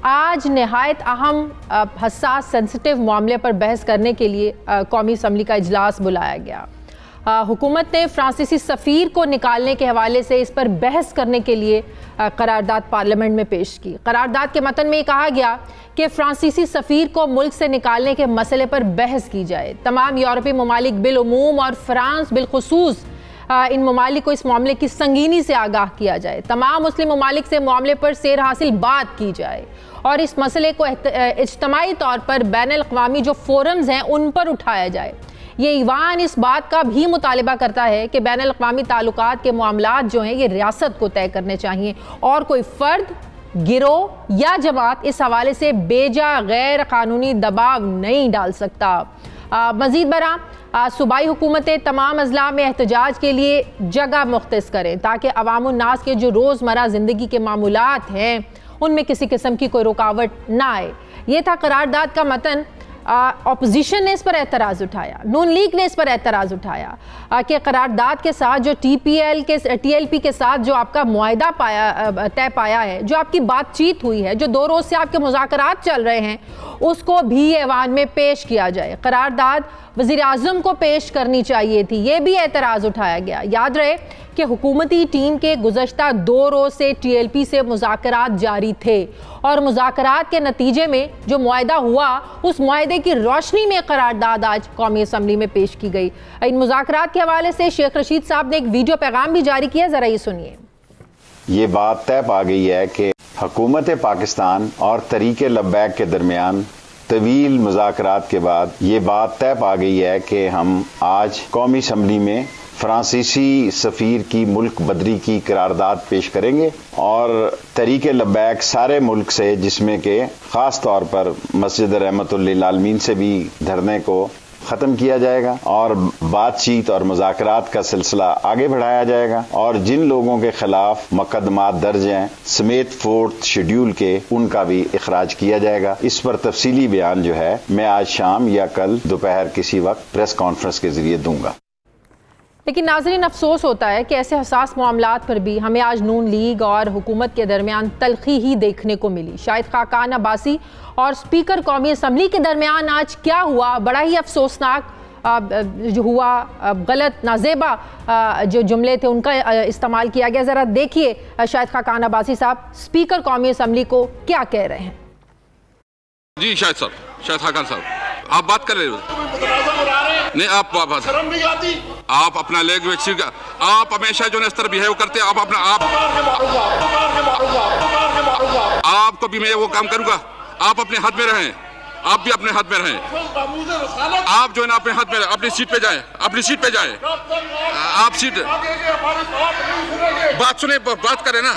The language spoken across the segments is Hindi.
आज नहायत अहम हसास सेंसिटिव मामले पर बहस करने के लिए कौमी असम्बली का इजलास बुलाया गया। हुकूमत ने फ्रांसीसी सफ़ीर को निकालने के हवाले से इस पर बहस करने के लिए करारदाद पार्लियामेंट में पेश की। करारदाद के मतन में कहा गया कि फ्रांसीसी सफ़ीर को मुल्क से निकालने के मसले पर बहस की जाए। तमाम यूरोपीय ममालिक बिलउमूम और फ्रांस बिलखुसूस इन ममालिक को इस मामले की संगीनी से आगाह किया जाए। तमाम मुस्लिम ममालिक से मामले पर सेर हासिल बात की जाए और इस मसले को इज्तमाई तौर पर बैनुल अक़वामी जो फोरम्स हैं उन पर उठाया जाए। ये ईवान इस बात का भी मुतालिबा करता है कि बैनुल अक़वामी ताल्लुकात के मामलात जो हैं ये रियासत को तय करने चाहिए और कोई फ़र्द, गिरोह या जमात इस हवाले से बेजा गैर कानूनी दबाव नहीं डाल सकता। मज़ीद बरा सूबाई हुकूमतें तमाम अजला में एहतजाज के लिए जगह मुख्तस करें ताकि अवामुन नास के जो रोज़मर्रा ज़िंदगी के मामूलात हैं उनमें किसी किस्म की कोई रुकावट ना आए। ये था करारदाद का मतन। अपोजिशन ने इस पर एतराज़ उठाया, नून लीग ने इस पर एतराज़ उठाया कि करारदाद के साथ जो TLP के साथ जो आपका मुआहिदा तय पाया है, जो आपकी बातचीत हुई है, जो 2 रोज़ से आपके मुज़ाकरात चल रहे हैं, उसको भी ऐवान में पेश किया जाए। करारदाद वज़ीर आज़म को पेश करनी चाहिए थी, ये भी एतराज़ उठाया गया। याद रहे कि हुकूमती टीम के गुज़श्ता 2 रोज़ से TLP से मुज़ाकरात जारी थे और मुज़ाकरात के नतीजे में जो मुआहिदा हुआ उस मुआहिदे की रोशनी में करारदाद आज कौमी असम्बली में पेश की गई। इन मुज़ाकरात के हवाले से शेख रशीद साहब ने एक वीडियो पैगाम भी जारी किया, ज़रा ये सुनिए। ये बात तय पा गई है कि हुकूमत पाकिस्तान और तरीके लब्बैक के दरमियान तवील मुज़ाकरात के बाद ये बात तय पा गई है कि हम आज कौमी असम्बली में फ्रांसीसी सफ़ीर की मुल्क बदरी की करारदाद पेश करेंगे और तरीके लब्बैक सारे मुल्क से, जिसमें के ख़ास तौर पर मस्जिद रहमतुल लिल आलमीन से भी धरने को ख़त्म किया जाएगा और बातचीत और मुज़ाकरात का सिलसिला आगे बढ़ाया जाएगा और जिन लोगों के खिलाफ मुकदमात दर्ज हैं समेत 4th शेड्यूल के, उनका भी इखराज किया जाएगा। इस पर तफसीली बयान जो है मैं आज शाम या कल दोपहर किसी वक्त प्रेस कॉन्फ्रेंस के जरिए दूंगा। लेकिन नाज़रीन, अफसोस होता है कि ऐसे हसास मामलात पर भी हमें आज नून लीग और हुकूमत के दरमियान तल्खी ही देखने को मिली। शाहिद खाकान अब्बासी और स्पीकर कौमी असम्बली के दरमियान आज क्या हुआ, बड़ा ही अफसोसनाक जो हुआ, गलत नाजेबा जो जुमले थे उनका इस्तेमाल किया गया। ज़रा देखिए शाहिद खाकान अब्बासी साहब स्पीकर कौमी असम्बली को क्या कह रहे हैं। जी शाहिद खाकान साहब, आप बात कर रहे हो? नहीं, आप अपना लैंग्वेज, आप हमेशा जो इस तरह बिहेव करते हैं, आप अपना आपको भी मैं वो काम करूंगा। आप अपने हाथ में रहें, आप भी अपने हाथ में रहें। आप जो है ना अपने हाथ में, अपनी सीट पे जाएं, अपनी सीट पे जाएं। आप सीट बात सुने, बात करें ना,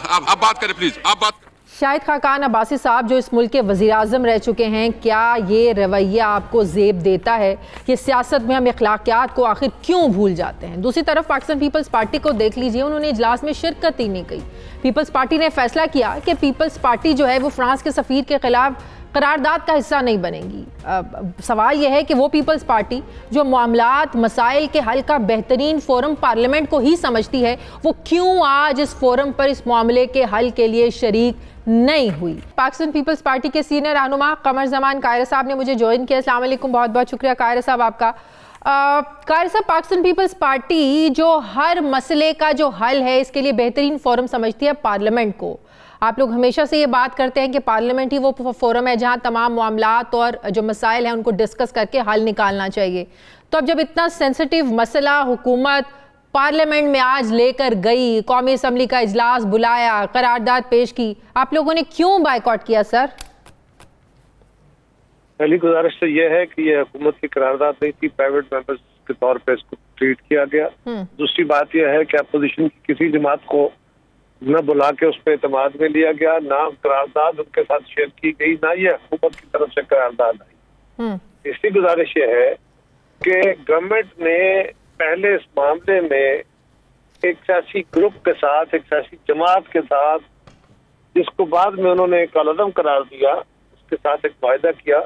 आप बात करें प्लीज, आप बात। शाहिद खाकान अब्बासी साहब जो इस मुल्क के वज़ीर-ए-आज़म रह चुके हैं, क्या ये रवैया आपको ज़ेब देता है कि सियासत में हम अखलाकियात को आखिर क्यों भूल जाते हैं? दूसरी तरफ पाकिस्तान पीपल्स पार्टी को देख लीजिए, उन्होंने इजलास में शिरकत ही नहीं की। पीपल्स पार्टी ने फैसला किया कि पीपल्स पार्टी जो है वो फ्रांस के सफ़ीर के खिलाफ करारदाद का हिस्सा नहीं बनेगी। सवाल यह है कि वो पीपल्स पार्टी जो मामलात मसाइल के हल का बेहतरीन फोरम पार्लियामेंट को ही समझती है, वो क्यों आज इस फोरम पर इस मामले के हल के लिए शरीक नहीं हुई। पाकिस्तान पीपल्स पार्टी के सीनियर रहनुमा कमर जमान कायरा साहब ने मुझे ज्वाइन किया। अस्सलाम वालेकुम, बहुत बहुत शुक्रिया कायरा साहब आपका। कायरा साहब, पाकिस्तान पीपल्स पार्टी जो हर मसले का जो हल है इसके लिए बेहतरीन फोरम समझती है पार्लियामेंट को। आप लोग हमेशा से ये बात करते हैं कि पार्लियामेंट ही वो फोरम है जहां तमाम मामलात और जो मसाइल हैं उनको डिस्कस करके हल निकालना चाहिए। तो अब जब इतना सेंसिटिव मसला हुकूमत पार्लियामेंट में आज लेकर गई, कौमी असम्बली का इजलास बुलाया, करारदाद पेश की, आप लोगों ने क्यों बायकॉट किया सर? पहली गुजारिश तो यह है कि यह हुकूमत की करारदाद नहीं थी, प्राइवेट मेंबर्स के तौर पे इसको ट्रीट किया गया। दूसरी बात यह है कि अपोजिशन की किसी जमात को न बुला के उस पर एतमाद में लिया गया, ना करारदाद उनके साथ शेयर की गई, ना ये हुकूमत की तरफ से करारदाद आई। इसकी गुजारिश यह है कि गवर्नमेंट ने पहले इस मामले में एक सियासी ग्रुप के साथ, एक सियासी जमात के साथ, जिसको बाद में उन्होंने कालअदम करार दिया, उसके साथ एक वायदा किया,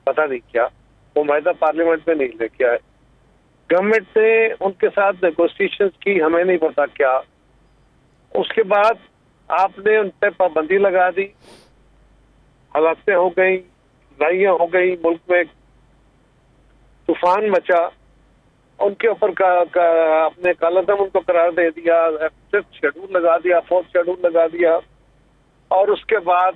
पता नहीं क्या वो वायदा पार्लियामेंट में नहीं लेके आए। गवर्नमेंट ने उनके साथ नेगोशिएशंस की, हमें नहीं पता क्या। उसके बाद आपने उन पर पाबंदी लगा दी, हालातें हो गई, लड़ाइयाँ हो गई, मुल्क में तूफान मचा, उनके ऊपर अपने कालादम उनको करार दे दिया, 5th शेड्यूल लगा दिया, 4th शेड्यूल लगा दिया, और उसके बाद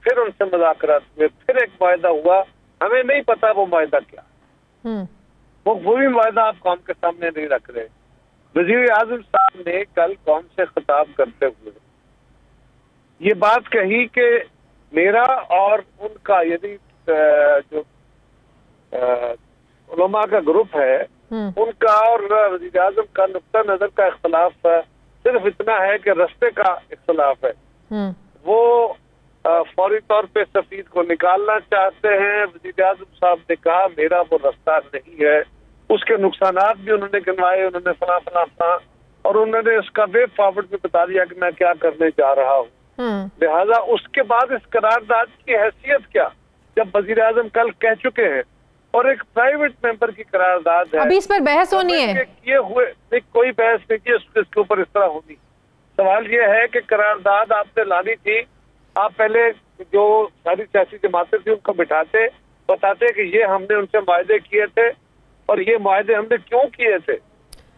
फिर उनसे मुज़ाकरात हुए, फिर एक वायदा हुआ, हमें नहीं पता वो वायदा क्या, वो भी वायदा आप कौम के सामने नहीं रख रहे। वज़ीर आज़म साहब ने कल कौम से खिताब करते हुए ये बात कही कि मेरा और उनका, यदि जो उलमा का ग्रुप है, उनका और वज़ीर आज़म का नुक्ता नजर का इख्तलाफ सिर्फ इतना है कि रास्ते का इख्तलाफ है। वो फौरी तौर पे सफीर को निकालना चाहते हैं। वज़ीर आज़म साहब ने कहा मेरा वो रास्ता नहीं है, उसके नुकसानात भी उन्होंने गिनवाए, उन्होंने फला, और उन्होंने उसका वे फॉरवर्ड भी बता दिया कि मैं क्या करने जा रहा हूँ। लिहाजा उसके बाद इस करारदाद की हैसियत क्या, जब वज़ीर आज़म कल कह चुके हैं, और एक प्राइवेट मेंबर की करारदाद है, अभी इस पर बहस होनी है, किए हुए कोई बहस नहीं की इसके ऊपर इस तरह होनी। सवाल ये है कि करारदाद आपने लानी थी, आप पहले जो सारी सियासी जमातें थी उनको बिठाते, बताते कि ये हमने उनसे वायदे किए थे और ये वायदे हमने क्यों किए थे,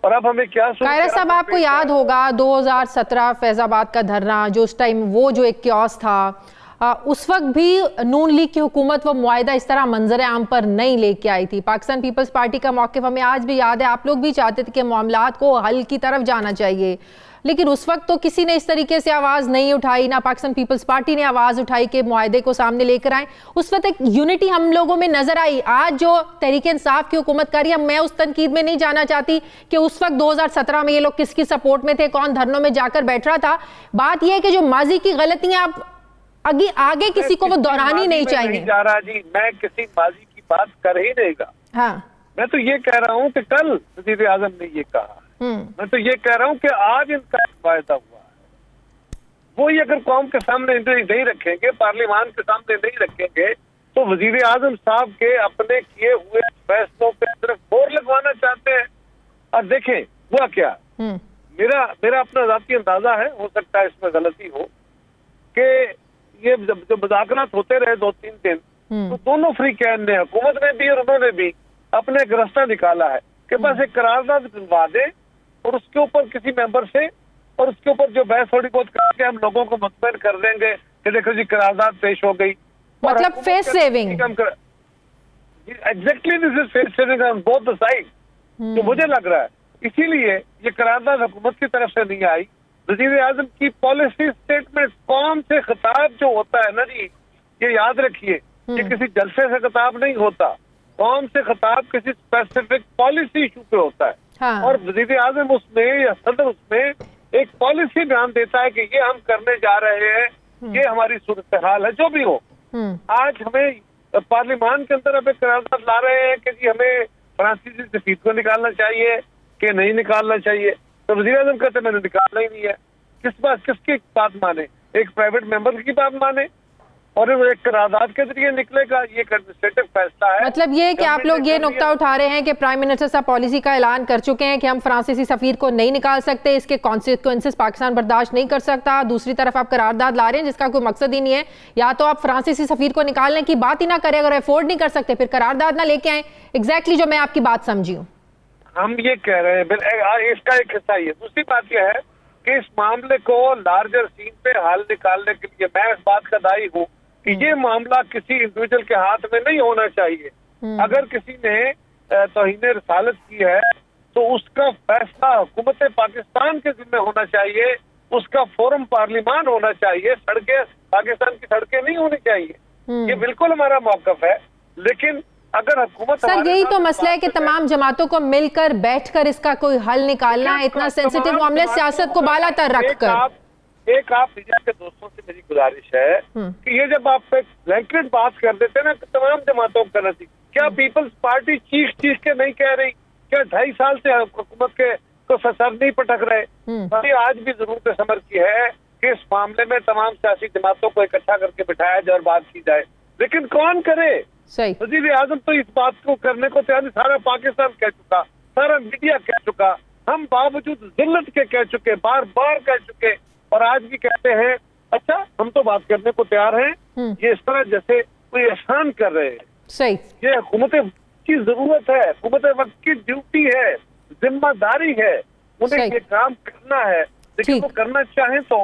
और अब हमें क्या। कायरा साहब, आपको याद होगा 2017 फैजाबाद का धरना, जो उस टाइम वो जो एक क्योस था, उस वक्त भी नून लीग की हुकूमत वो मुआहिदा इस तरह मंजर आम पर नहीं लेके आई थी। पाकिस्तान पीपल्स पार्टी का मौक़िफ़ हमें आज भी याद है, आप लोग भी चाहते थे कि मामलात को हल की तरफ जाना चाहिए, लेकिन उस वक्त तो किसी ने इस तरीके से आवाज़ नहीं उठाई, ना पाकिस्तान पीपल्स पार्टी ने आवाज़ उठाई कि मुआहिदे को सामने लेकर आए। उस वक्त एक यूनिटी हम लोगों में नजर आई। आज जो तहरीक इंसाफ की हुकूमत कर रही है, मैं उस तनकीद में नहीं जाना चाहती कि उस वक्त 2017 में ये लोग किसकी सपोर्ट में थे, कौन धरनों में जाकर बैठ रहा था। बात यह है कि जो माजी की गलतियां आप आगे किसी को वो दोहरानी नहीं चाहिए। जा रहा जी, मैं किसी माजी की बात कर ही नहीं रहा। हाँ, मैं तो ये कह रहा हूँ कि कल वज़ीर आज़म ने ये कहा, मैं तो ये कह रहा हूँ कि आज इनका वायदा हुआ है, वो ही अगर कौम के सामने नहीं रखेंगे, पार्लियामान के सामने नहीं रखेंगे, तो वज़ीर आज़म साहब के अपने किए हुए फैसलों पे सिर्फ बोर लगवाना चाहते हैं। और देखें हुआ क्या, मेरा अपना ज़ाती अंदाजा है, हो सकता है इसमें गलती हो, कि ये जो मुज़ाकरात होते रहे 2-3 दिन, तो दोनों फ्रीकैन ने, हुकूमत ने भी और उन्होंने भी अपने एक रास्ता निकाला है कि बस एक करारदाद दिलवा दे और उसके ऊपर किसी मेंबर से, और उसके ऊपर जो बहस थोड़ी बहुत करके हम लोगों को मुतमईन कर देंगे कि देखो जी करारदाद पेश हो गई। मतलब face saving. Exactly, this is face saving on both the side, जो मुझे लग रहा है। इसीलिए ये करारदाद हुकूमत की तरफ से नहीं आई। वज़ीर आज़म की पॉलिसी स्टेटमेंट, कौम से खिताब जो होता है ना जी, ये याद रखिए, ये किसी जलसे से खिताब नहीं होता, कौम से खिताब किसी स्पेसिफिक पॉलिसी इशू पे होता है। हाँ। और वज़ीर आज़म उसमें या सदर उसमें एक पॉलिसी बयान देता है कि ये हम करने जा रहे हैं, ये हमारी सूरत हाल है, जो भी हो। आज हमें पार्लियामान के अंदर अब एक करारदाद ला रहे हैं कि जी हमें फ्रांसीसी सफीर को निकालना चाहिए कि नहीं निकालना चाहिए, तो वज़ीर आज़म कहते मैंने निकालना ही नहीं है। किसकी बात माने, एक प्राइवेट मेंबर की बात माने, और एक करारदाद के जरिए निकलेगा, ये एडमिनिस्ट्रेटिव फैसला है। मतलब ये कि आप लोग ये नुक्ता उठा रहे हैं कि प्राइम मिनिस्टर साहब पॉलिसी का ऐलान कर चुके हैं कि हम फ्रांसीसी सफीर को नहीं निकाल सकते, इसके कॉन्सिक्वेंसेस पाकिस्तान बर्दाश्त नहीं कर सकता। दूसरी तरफ आप करारदाद ला रहे हैं जिसका कोई मकसद ही नहीं है। या तो आप फ्रांसीसी सफीर को निकालने की बात ही ना करें, अगर अफोर्ड नहीं कर सकते फिर करारदाद ना लेके आए। एग्जैक्टली जो मैं आपकी बात समझी हूँ, हम ये कह रहे हैं, इसका एक हिस्सा ही है। दूसरी बात यह है कि इस मामले को लार्जर सीन पे हल निकालने के लिए मैं इस बात का दाई हूँ कि ये मामला किसी इंडिविजुअल के हाथ में नहीं होना चाहिए। अगर किसी ने तौहीन रिसालत की है तो उसका फैसला हुकूमत पाकिस्तान के जिम्मे होना चाहिए, उसका फोरम पार्लियामान होना चाहिए, सड़कें पाकिस्तान की सड़कें नहीं होनी चाहिए। ये बिल्कुल हमारा मौकफ है। लेकिन अगर हुकूमत, सर यही तो मसला है कि तमाम जमातों को मिलकर बैठकर इसका कोई हल निकालना है, इतना सेंसिटिव मामले सियासत को बालातर रखकर। आप मीडिया के दोस्तों से मेरी गुजारिश है कि ये जब आप एक ब्लैंकेट बात कर देते हैं ना कि तमाम जमातों को करना चाहिए, क्या पीपल्स पार्टी चीख के नहीं कह रही, क्या 2.5 साल से हुकूमत के को सर नहीं पटक रहे? आज भी जरूरत समर की है कि इस मामले में तमाम सियासी जमातों को इकट्ठा करके बिठाया जाए और बात की जाए, लेकिन कौन करे? सही, वज़ीर आज़म तो इस बात को करने को तैयार, सारा पाकिस्तान कह चुका, सारा मीडिया कह चुका, हम बावजूद जिल्लत के कह चुके, बार बार कह चुके और आज भी कहते हैं अच्छा हम तो बात करने को तैयार हैं। ये इस तरह जैसे कोई एहसान कर रहे हैं। सही। ये हुकूमत की जरूरत है, हुकूमत वक्त की ड्यूटी है, जिम्मेदारी है, उन्हें सही। ये काम करना है। लेकिन ठीक। वो करना चाहें तो